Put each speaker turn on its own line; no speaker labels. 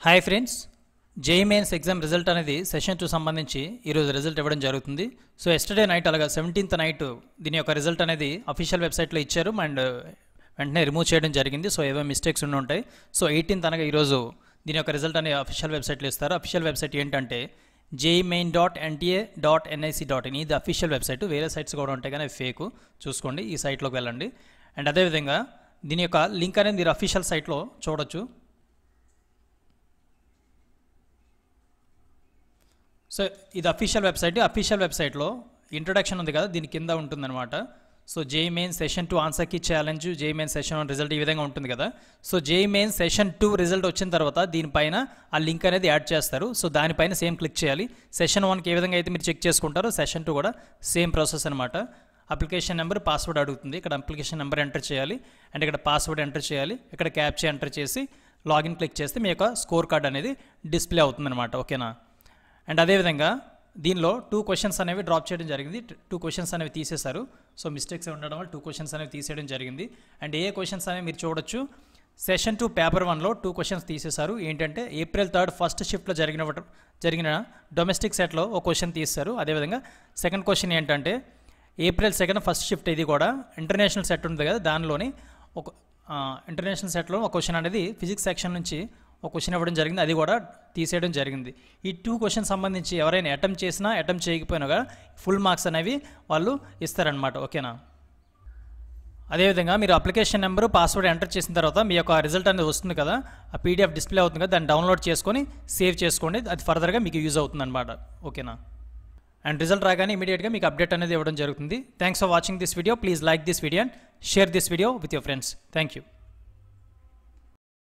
Hi friends, JEE mains exam result అనేది session 2 సంబంధించి ఈరోజు రిజల్ట్ ఇవ్వడం జరుగుతుంది. సో ఎస్టర్డే నైట్ అలాగా 17th నైట్ దీని యొక్క రిజల్ట్ అనేది అఫీషియల్ వెబ్సైట్లో ఇచ్చారు అండ్ వెంటనే రిమూవ్ చేయడం జరిగింది. సో ఏవో మిస్టేక్స్ ఉండి ఉంటాయి. సో 18th అనగా ఈరోజు దీని యొక్క రిజల్ట్ అనేది అఫీషియల్ వెబ్సైట్లో ఇస్తారు. అఫీషియల్ వెబ్సైట్ ఏంటంటే jemain.nta.nic.in. ఇది అఫీషియల్ వెబ్సైట్. వేరే సైట్స్ కూడా ఉంటాయి కానీ ఫేక్, చూసుకోండి. ఈ సైట్లోకి వెళ్ళండి. అండ్ అదేవిధంగా దీని యొక్క లింక్ అనేది మీరు అఫీషియల్ సైట్లో చూడొచ్చు. సో ఇది అఫీషియల్ వెబ్సైట్. అఫీషియల్ వెబ్సైట్లో ఇంట్రొడక్షన్ ఉంది కదా, దీని కింద ఉంటుందన్నమాట. So JEE main session 2 answer key challenge, JEE main session 1 result ఈ విధంగా ఉంటుంది కదా. So JEE main session 2 result వచ్చిన తర్వాత దీనిపైన ఆ లింక్ అనేది యాడ్ చేస్తారు. సో దానిపైన సేమ్ క్లిక్ చేయాలి. సెషన్ 1కి ఏ విధంగా అయితే మీరు చెక్ చేసుకుంటారో సెషన్ 2 కూడా సేమ్ ప్రాసెస్ అనమాట. అప్లికేషన్ నెంబర్, పాస్వర్డ్ అడుగుతుంది. ఇక్కడ అప్లికేషన్ నెంబర్ ఎంటర్ చేయాలి అండ్ ఇక్కడ పాస్వర్డ్ ఎంటర్ చేయాలి. ఇక్కడ క్యాప్చా ఎంటర్ చేసి లాగిన్ క్లిక్ చేస్తే మీ యొక్క స్కోర్ కార్డ్ అనేది డిస్ప్లే అవుతుందన్నమాట. ఓకేనా. అండ్ అదేవిధంగా దీనిలో 2 క్వశ్చన్స్ అనేవి డ్రాప్ చేయడం జరిగింది. 2 క్వశ్చన్స్ అనేవి తీసేశారు. సో మిస్టేక్స్ ఉండడం వల్ల 2 క్వశ్చన్స్ అనేవి తీసేయడం జరిగింది. అండ్ ఏ క్వశ్చన్స్ అనేవి మీరు చూడొచ్చు. సెషన్ 2 పేపర్ 1లో 2 క్వశ్చన్స్ తీసేశారు. ఏంటంటే April 3 ఫస్ట్ షిఫ్ట్లో జరిగిన డొమెస్టిక్ సెట్లో ఒక క్వశ్చన్ తీశారు. అదేవిధంగా సెకండ్ క్వశ్చన్ ఏంటంటే April 2 ఫస్ట్ షిఫ్ట్, ఇది కూడా ఇంటర్నేషనల్ సెట్ ఉంది కదా, దానిలోని ఒక ఇంటర్నేషనల్ సెట్లో ఒక క్వశ్చన్ అనేది ఫిజిక్స్ సెక్షన్ నుంచి ఒక క్వశ్చన్ ఇవ్వడం జరిగింది. అది కూడా తీసేయడం జరిగింది. ఈ 2 క్వశ్చన్ సంబంధించి ఎవరైనా అటెంప్ట్ చేసినా అటెంప్ట్ చేయకపోయినా కూడా ఫుల్ మార్క్స్ అనేవి వాళ్ళు ఇస్తారనమాట. ఓకేనా. అదేవిధంగా మీరు అప్లికేషన్ నెంబరు, పాస్వర్డ్ ఎంటర్ చేసిన తర్వాత మీ యొక్క రిజల్ట్ అనేది వస్తుంది కదా, ఆ పీడిఎఫ్ డిస్ప్లే అవుతుంది కదా, దాన్ని డౌన్లోడ్ చేసుకొని సేవ్ చేసుకోండి. అది ఫర్దర్గా మీకు యూజ్ అవుతుంది అనమాట. ఓకేనా. అండ్ రిజల్ట్ రాగానే ఇమీడియట్గా మీకు అప్డేట్ అనేది ఇవ్వడం జరుగుతుంది. Thanks for watching this video. Please like this video and share this video with your friends. Thank you.